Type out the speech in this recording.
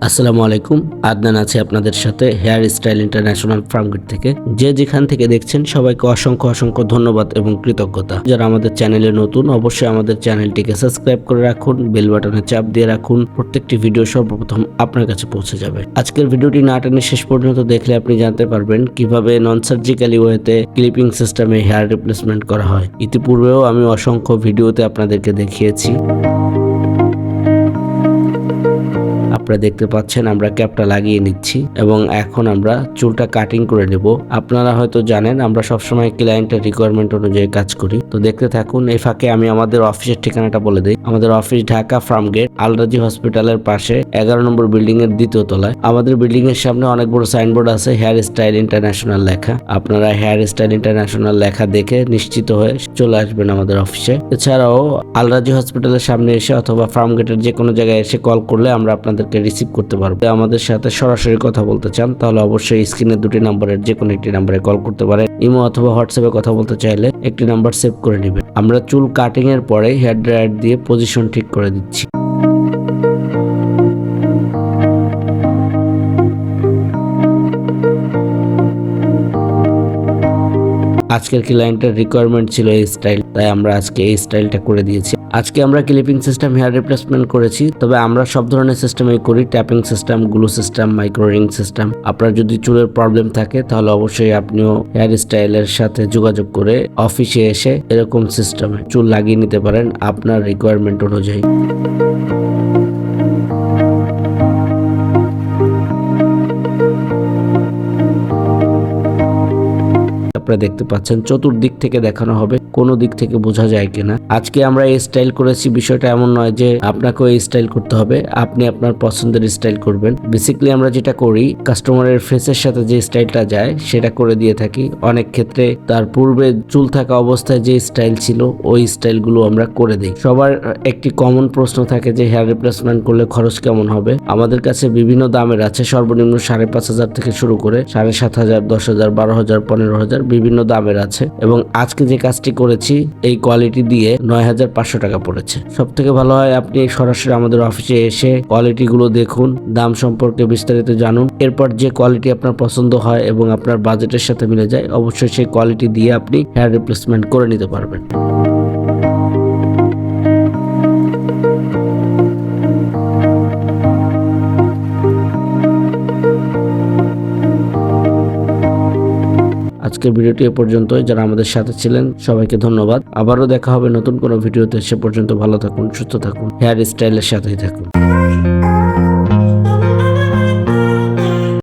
আসসালামু আলাইকুম, আদনান আছে আপনাদের সাথে হেয়ার স্টাইল ইন্টারন্যাশনাল ফার্মগেট থেকে। যে যেখান থেকে দেখছেন সবাইকে অসংখ্য অসংখ্য ধন্যবাদ এবং কৃতজ্ঞতা। যারা আমাদের চ্যানেলে নতুন অবশ্যই আমাদের চ্যানেলটিকে সাবস্ক্রাইব করে রাখুন, বেল বাটনে চাপ দিয়ে রাখুন, প্রত্যেকটি ভিডিও সর্বপ্রথম আপনার কাছে পৌঁছে যাবে। আজকের ভিডিওটি না টেনে শেষ পর্যন্ত দেখলে আপনি জানতে পারবেন কিভাবে নন সার্জিক্যালি ওয়েতে ক্লিপিং সিস্টেমে হেয়ার রিপ্লেসমেন্ট করা হয়। ইতিপূর্বেও আমি অসংখ্য ভিডিওতে আপনাদেরকে দেখিয়েছি। আপনারা দেখতে পাচ্ছেন আমরা ক্যাপটা লাগিয়ে নিচ্ছি এবং এখন আমরা চুলটা কাটিং করে নেব। আপনারা হয়তো জানেন আমরা সবসময় ক্লায়েন্টের রিকোয়ারমেন্ট অনুযায়ী কাজ করি। তো দেখতে থাকুন। এই ফাঁকে আমি আমাদের অফিসের ঠিকানাটা বলে দিই। আমাদের অফিস ঢাকা ফার্মগেট, আলরাজি হসপিটালের পাশে 11 নম্বর বিল্ডিং এর দ্বিতীয় তলায়। আমাদের বিল্ডিং এর সামনে অনেক বড় সাইনবোর্ড আছে হেয়ার স্টাইল ইন্টারন্যাশনাল লেখা। আপনারা হেয়ার স্টাইল ইন্টারন্যাশনাল লেখা দেখে নিশ্চিত হয়ে চলে আসবেন আমাদের অফিসে। এছাড়াও আলরাজি হসপিটালের সামনে এসে অথবা ফার্মগেটের যে কোনো জায়গায় এসে কল করলে আমরা আপনাদেরকে রিসিভ করতে পারবো। আমাদের সাথে সরাসরি কথা বলতে চান তাহলে অবশ্যই স্ক্রিনে দুটি নাম্বারের যে কোনো একটি নাম্বারে কল করতে পারেন। ইমো অথবা হোয়াটসঅ্যাপে কথা বলতে চাইলে একটি নাম্বার সেভ করে নেবেন। আমরা চুল কাটিং এর পরে হেয়ার ড্রায়ার দিয়ে পজিশন ঠিক করে দিচ্ছি। আজকের ক্লায়েন্টের রিকোয়ারমেন্ট ছিল এই স্টাইল, তাই আমরা আজকে এই স্টাইলটা করে দিয়েছি। আজকে আমরা ক্লিপিং সিস্টেম হেয়ার রিপ্লেসমেন্ট করেছি, তবে আমরা সব ধরনের সিস্টেমই করি। Tapping system, glue system, micro ring system. আপনার যদি চুলের প্রবলেম থাকে তাহলে অবশ্যই আপনিও হেয়ার স্টাইলের সাথে যোগাযোগ করে অফিসে এসে এরকম সিস্টেমে চুল লাগিয়ে নিতে পারেন আপনার রিকোয়ারমেন্ট অনুযায়ী। আপনারা দেখতে পাচ্ছেন চতুর্দিক থেকে দেখানো হবে, কোন দিক থেকে বোঝা যায় কিনা। আজকে আমরা এই স্টাইল করেছি, বিষয়টা এমন নয় যে আপনাকেও এই স্টাইল করতে হবে, আপনি আপনার পছন্দের স্টাইল করবেন। বেসিক্যালি আমরা যেটা করি কাস্টমারের ফেসের সাথে যে স্টাইলটা যায় সেটা করে দিয়ে থাকি। অনেক ক্ষেত্রে তার পূর্বে চুল থাকা অবস্থায় যে স্টাইল ছিল ওই স্টাইলগুলো আমরা করে দিই। সবার একটি কমন প্রশ্ন থাকে যে হেয়ার রিপ্লেসমেন্ট করলে খরচ কেমন হবে। আমাদের কাছে বিভিন্ন দামের আছে, সর্বনিম্ন 5,500 থেকে শুরু করে 7,500, 10,000, 12,000, 15,000 বিভিন্ন দামের আছে। এবং আজকে যে কাজটি করেছি এই কোয়ালিটি দিয়ে 9,500 টাকা পড়েছে। সব থেকে ভালো হয় আপনি সরাসরি আমাদের অফিসে এসে কোয়ালিটি গুলো দেখুন, দাম সম্পর্কে বিস্তারিত জানুন। এরপর যে কোয়ালিটি আপনার পছন্দ হয় এবং আপনার বাজেটের সাথে মিলে যায় অবশ্যই সেই কোয়ালিটি দিয়ে আপনি হেয়ার রিপ্লেসমেন্ট করে নিতে পারবেন। আজকের ভিডিওটি এ পর্যন্তই। যারা আমাদের সাথে ছিলেন সবাইকে ধন্যবাদ। আবারও দেখা হবে নতুন কোনো ভিডিওতে। সে পর্যন্ত ভালো থাকুন, সুস্থ থাকুন, হেয়ার স্টাইলের সাথেই থাকুন।